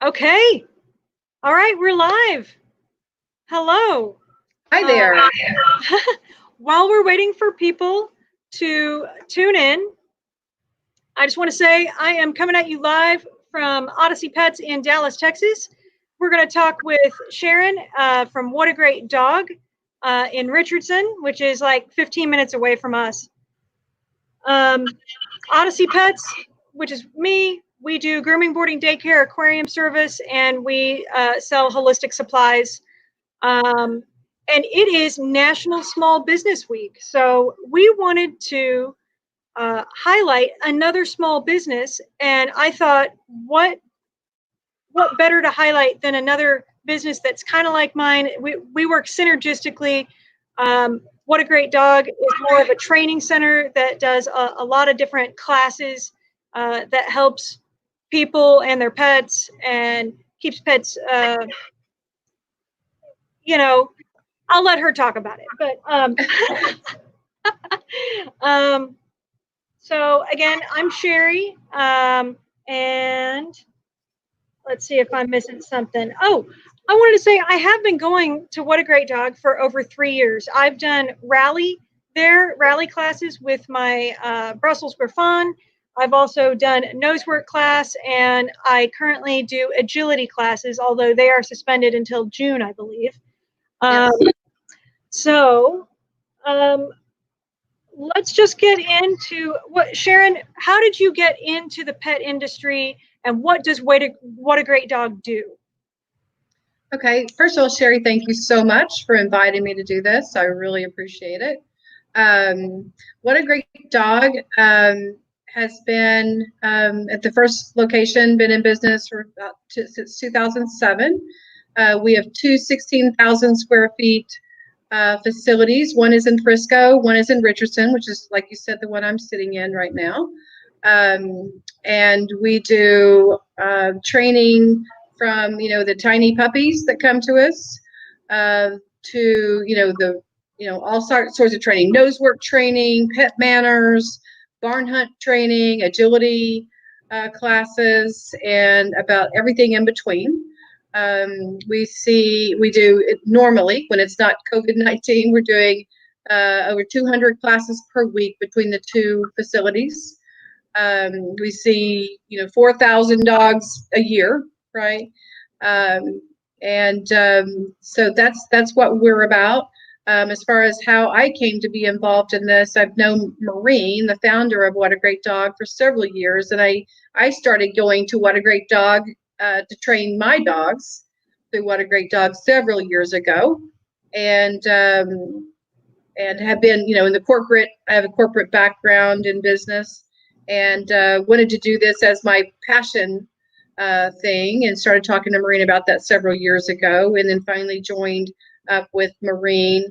Okay. All right, we're live. Hello. Hi there. While we're waiting for people to tune in, I just want to say I am coming at you live from Odyssey Pets in Dallas, Texas. We're going to talk with Sharon from What a Great Dog in Richardson, which is like 15 minutes away from us. Odyssey Pets, which is me, we do grooming, boarding, daycare, aquarium service, and we sell holistic supplies. And it is National Small Business Week. So we wanted to highlight another small business. And I thought, what better to highlight than another business that's kind of like mine? We work synergistically. What a Great Dog is more of a training center that does a lot of different classes that helps people and their pets and keeps pets, I'll let her talk about it. But so again, I'm Sherry, and let's see if I'm missing something. Oh, I wanted to say I have been going to What a Great Dog for over 3 years. I've done rally classes with my Brussels Griffon. I've also done nose work class, and I currently do agility classes, although they are suspended until June, I believe. Yes. So let's just get into Sharon, how did you get into the pet industry, and what does What a Great Dog do? Okay. First of all, Sherry, thank you so much for inviting me to do this. I really appreciate it. What a Great Dog has been at the first location, been in business for since 2007. We have two 16,000 square feet facilities. One is in Frisco, one is in Richardson, which is, like you said, the one I'm sitting in right now. And we do training from, the tiny puppies that come to us to, all sorts of training, nose work training, pet manners, barn hunt training, agility classes, and about everything in between. We do it normally when it's not COVID-19. We're doing over 200 classes per week between the two facilities. We see 4,000 dogs a year, right? So that's what we're about. As far as how I came to be involved in this, I've known Maureen, the founder of What a Great Dog, for several years, and I started going to What a Great Dog to train my dogs through What a Great Dog several years ago, and have been, in the corporate. I have a corporate background in business, and wanted to do this as my passion thing, and started talking to Maureen about that several years ago, and then finally joined up with Maureen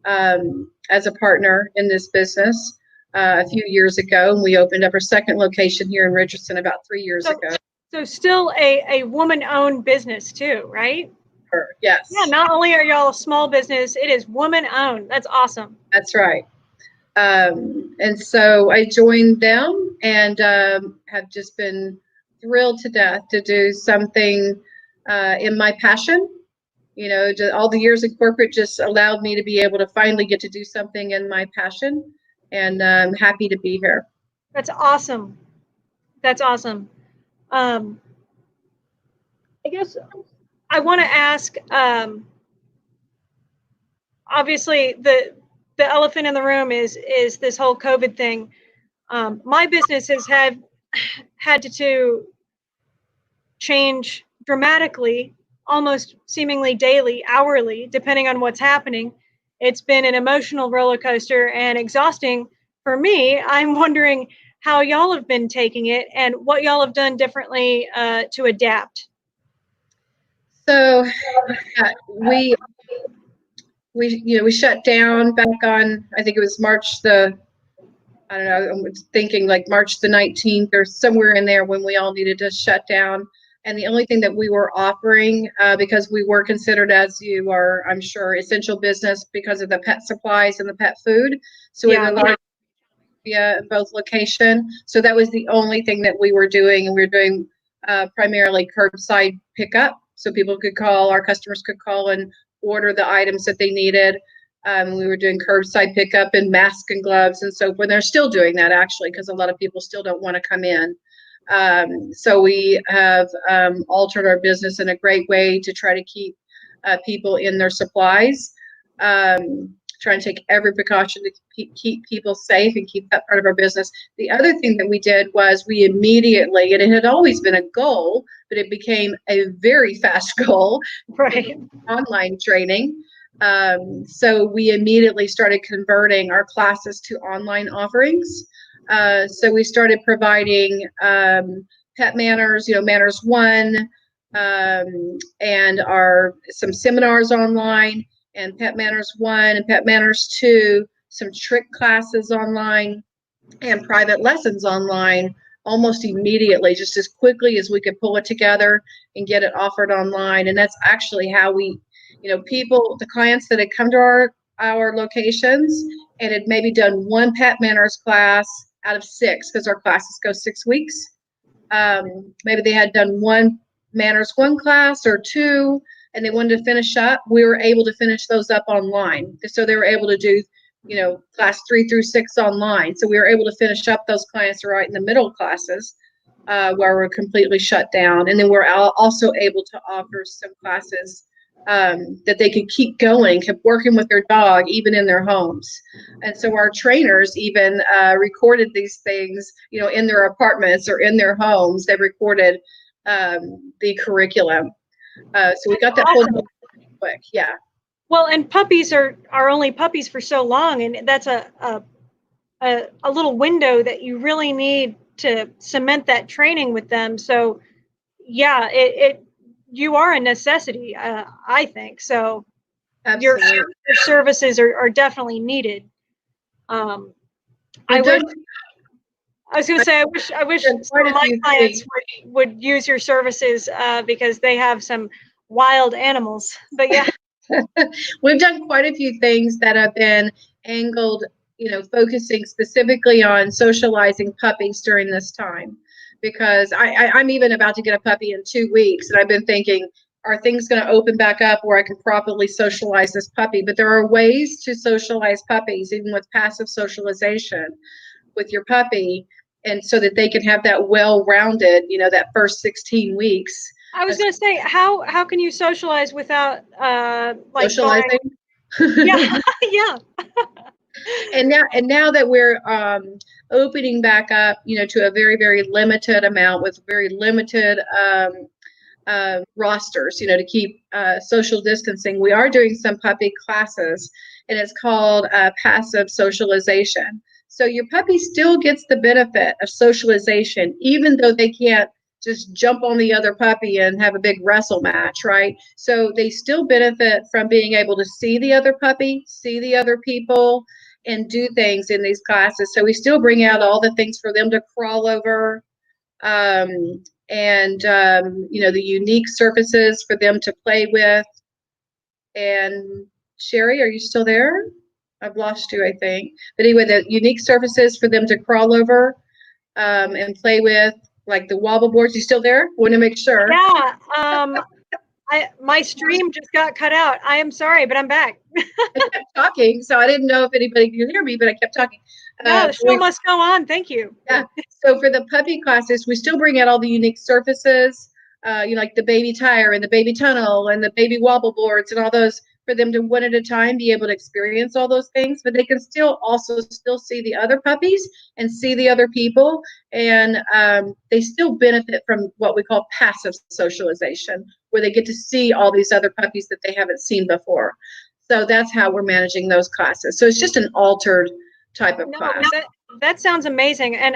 as a partner in this business a few years ago, and we opened up our second location here in Richardson about 3 years ago. So still a woman-owned business too, right? Yes. Yeah, not only are y'all a small business, it is woman-owned. That's awesome. That's right. And so I joined them, and have just been thrilled to death to do something in my passion. All the years in corporate just allowed me to be able to finally get to do something in my passion, and I'm happy to be here. That's awesome. That's awesome. I guess I want to ask, obviously the elephant in the room is this whole COVID thing. My business has had to change dramatically, almost seemingly daily, hourly, depending on what's happening. It's been an emotional roller coaster and exhausting for me. I'm wondering how y'all have been taking it and what y'all have done differently to adapt. So we shut down back on, I think it was I don't know, I'm thinking like March the 19th or somewhere in there, when we all needed to shut down. And the only thing that we were offering, because we were considered, as you are, I'm sure, essential business because of the pet supplies and the pet food. So we have a large area in both location. So that was the only thing that we were doing. And we were doing primarily curbside pickup. So people could call, our customers could call and order the items that they needed. We were doing curbside pickup and masks and gloves and so forth. They're still doing that actually, because a lot of people still don't want to come in. So we have altered our business in a great way to try to keep people in their supplies, trying to take every precaution to keep people safe and keep that part of our business. The other thing that we did was we immediately, and it had always been a goal, but it became a very fast goal, Right. online training. So we immediately started converting our classes to online offerings. So we started providing Pet Manners, Manners 1, and some seminars online, and Pet Manners 1 and Pet Manners 2, some trick classes online, and private lessons online almost immediately, just as quickly as we could pull it together and get it offered online. And that's actually how we, the clients that had come to our locations and had maybe done one Pet Manners class out of 6, because our classes go 6 weeks. Maybe they had done one Manners 1 class or 2, and they wanted to finish up. We were able to finish those up online. So they were able to do, class 3 through 6 online. So we were able to finish up those clients right in the middle classes, where we're completely shut down. And then we're also able to offer some classes that they could keep going, kept working with their dog, even in their homes. And so our trainers even recorded these things, in their apartments or in their homes. They recorded the curriculum. So we got that whole quick. Yeah. Well, and puppies are only puppies for so long, and that's a little window that you really need to cement that training with them. So, yeah, you are a necessity, I think. So, your services are definitely needed. I was going to say, I wish some of my clients would use your services because they have some wild animals. But yeah. We've done quite a few things that have been angled, focusing specifically on socializing puppies during this time, because I'm even about to get a puppy in 2 weeks, and I've been thinking, are things going to open back up where I can properly socialize this puppy? But there are ways to socialize puppies, even with passive socialization with your puppy, and so that they can have that well-rounded, that first 16 weeks. I was going to say, how can you socialize without socializing? Yeah, yeah. And now that we're opening back up, to a very, very limited amount with very limited rosters, to keep social distancing, we are doing some puppy classes, and it's called passive socialization. So your puppy still gets the benefit of socialization, even though they can't just jump on the other puppy and have a big wrestle match, right? So they still benefit from being able to see the other puppy, see the other people, and do things in these classes. So we still bring out all the things for them to crawl over, and the unique surfaces for them to play with. And Sherry, are you still there? I've lost you, I think. But anyway, the unique surfaces for them to crawl over and play with, like the wobble boards. You still there? Want to make sure. Yeah. My stream just got cut out. I am sorry, but I'm back. I kept talking, so I didn't know if anybody could hear me, but I kept talking. No, the show must go on. Thank you. Yeah. So for the puppy classes, we still bring out all the unique surfaces, like the baby tire and the baby tunnel and the baby wobble boards and all those, for them to one at a time be able to experience all those things, but they can still see the other puppies and see the other people, and they still benefit from what we call passive socialization, where they get to see all these other puppies that they haven't seen before. So that's how we're managing those classes. So it's just an altered type of class. That sounds amazing. And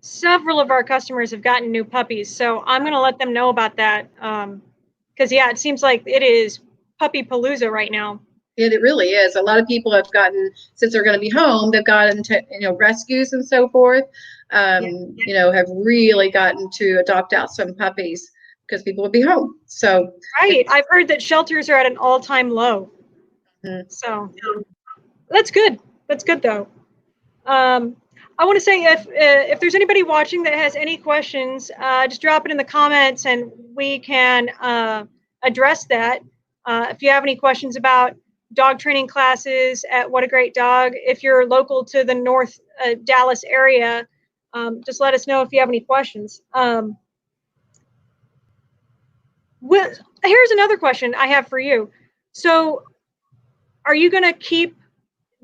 several of our customers have gotten new puppies, so I'm going to let them know about that. Because, yeah, it seems like it is puppy palooza right now. It really is. A lot of people have gotten, since they're going to be home, they've gotten to, rescues and so forth, have really gotten to adopt out some puppies because people will be home. So right. I've heard that shelters are at an all-time low. Mm-hmm. So that's good. That's good, though. I want to say if there's anybody watching that has any questions, just drop it in the comments and we can address that. If you have any questions about dog training classes at What a Great Dog, if you're local to the North Dallas area, just let us know if you have any questions. Here's another question I have for you. So are you going to keep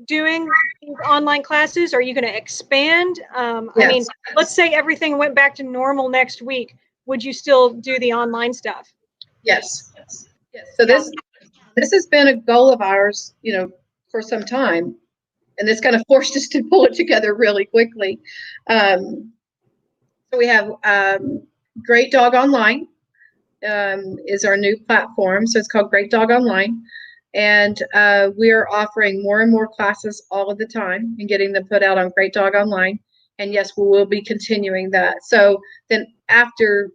doing these online classes? Are you going to expand? Yes. I mean, let's say everything went back to normal next week. Would you still do the online stuff? Yes. So this has been a goal of ours, for some time, and this kind of forced us to pull it together really quickly. So we have Great Dog Online is our new platform. So it's called Great Dog Online. And we are offering more and more classes all of the time and getting them put out on Great Dog Online. And yes, we will be continuing that. So then after,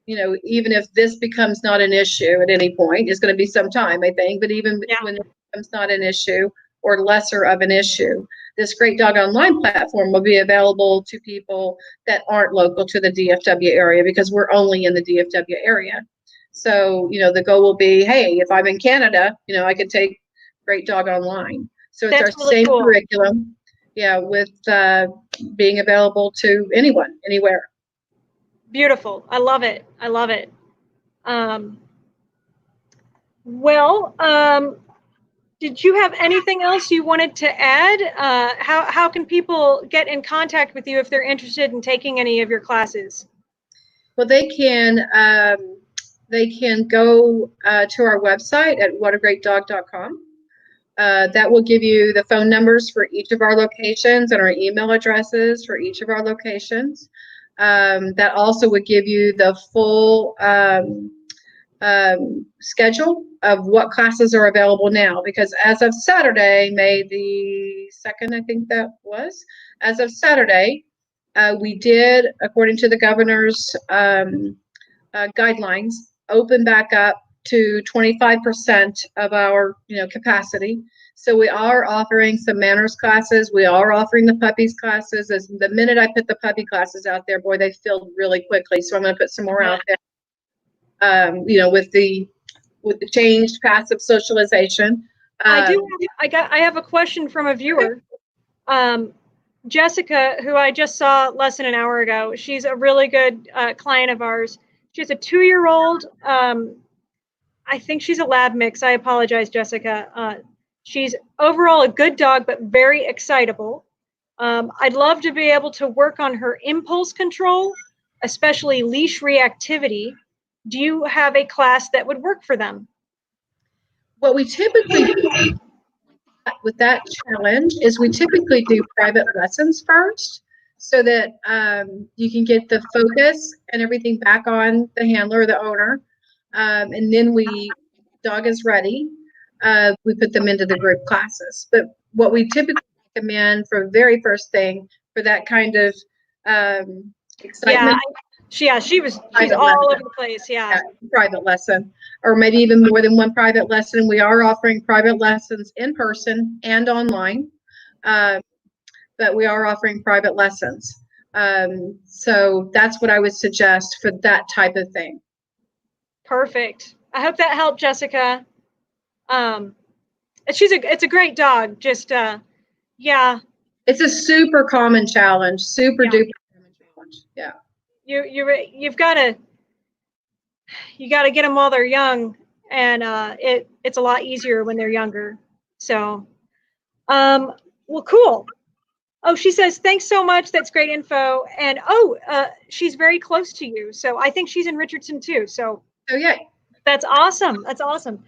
even if this becomes not an issue at any point, it's going to be some time, I think, but even when it becomes not an issue or lesser of an issue, this Great Dog Online platform will be available to people that aren't local to the DFW area, because we're only in the DFW area. So, the goal will be, hey, if I'm in Canada, I could take Great Dog Online. So it's That's our really same cool. curriculum, with being available to anyone, anywhere. Beautiful. I love it. I love it. Did you have anything else you wanted to add? How can people get in contact with you if they're interested in taking any of your classes? Well, they can go to our website at whatagreatdog.com. That will give you the phone numbers for each of our locations and our email addresses for each of our locations. That also would give you the full schedule of what classes are available now, because as of Saturday, May the 2nd, I think that was, as of Saturday, we did, according to the governor's guidelines, open back up to 25% of our capacity. So we are offering some manners classes. We are offering the puppies classes. As the minute I put the puppy classes out there, boy, they filled really quickly. So I'm going to put some more out there. With the changed passive socialization. I have a question from a viewer. Jessica, who I just saw less than an hour ago, she's a really good client of ours. She has a 2-year-old. I think she's a lab mix. I apologize, Jessica. She's overall a good dog, but very excitable. I'd love to be able to work on her impulse control, especially leash reactivity. Do you have a class that would work for them? What we typically do with that challenge is we typically do private lessons first, so that you can get the focus and everything back on the handler or the owner. And then dog is ready, we put them into the group classes. But what we typically recommend for the very first thing, for that kind of excitement. She's all over the place. Yeah, private lesson, or maybe even more than one private lesson. We are offering private lessons in person and online, but we are offering private lessons. So that's what I would suggest for that type of thing. Perfect. I hope that helped, Jessica. It's a great dog. Just yeah. It's a super common challenge. Super duper common challenge. Yeah. You gotta get them while they're young, and it's a lot easier when they're younger. So, well, cool. Oh, she says, thanks so much. That's great info. And she's very close to you. So I think she's in Richardson too. So yeah, that's awesome. That's awesome.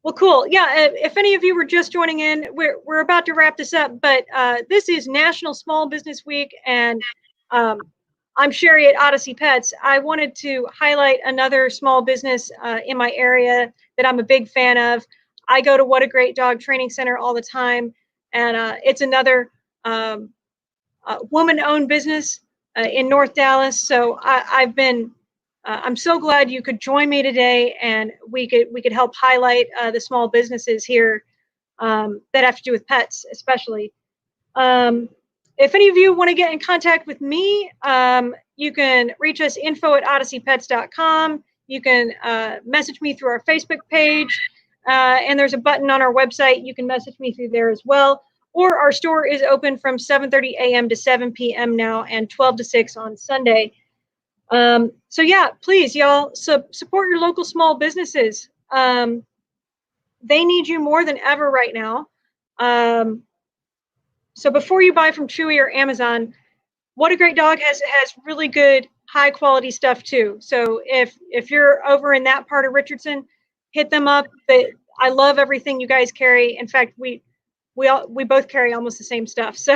Well, cool. Yeah. If any of you were just joining in, we're about to wrap this up, but this is National Small Business Week, and I'm Sherry at Odyssey Pets. I wanted to highlight another small business in my area that I'm a big fan of. I go to What a Great Dog Training Center all the time, and it's another woman-owned business in North Dallas. So I'm so glad you could join me today, and we could help highlight the small businesses here that have to do with pets, especially. if any of you want to get in contact with me, you can reach us info@odysseypets.com. You can message me through our Facebook page, and there's a button on our website. You can message me through there as well. Or our store is open from 7:30 a.m. to 7 p.m. now, and 12 to 6 on Sunday. So yeah, please, y'all, support your local small businesses. They need you more than ever right now. So before you buy from Chewy or Amazon, What a Great Dog has really good, high quality stuff too. So if you're over in that part of Richardson, hit them up. I love everything you guys carry. In fact, we both carry almost the same stuff. So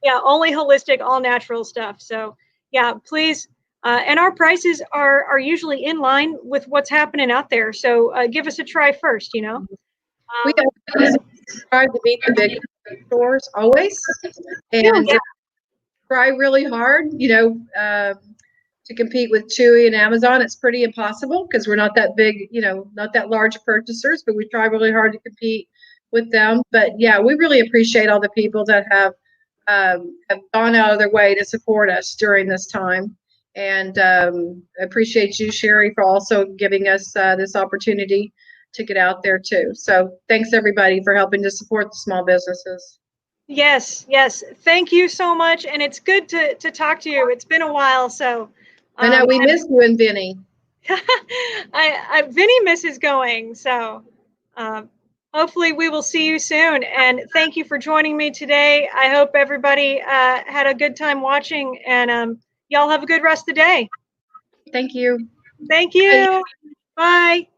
yeah, only holistic, all natural stuff. So yeah, please. And our prices are usually in line with what's happening out there. So give us a try first, you know. We always try to beat the big stores always, and Yeah. try really hard, to compete with Chewy and Amazon. It's pretty impossible because we're not that big, not that large purchasers, but we try really hard to compete with them. But yeah, we really appreciate all the people that have gone out of their way to support us during this time. And appreciate you, Sherry, for also giving us this opportunity to get out there too. So thanks everybody for helping to support the small businesses. Yes, yes. Thank you so much. And it's good to talk to you. It's been a while. So I know we missed you and Vinny. Vinny misses going. So hopefully we will see you soon. And thank you for joining me today. I hope everybody had a good time watching, and y'all have a good rest of the day. Thank you. Thank you. Bye.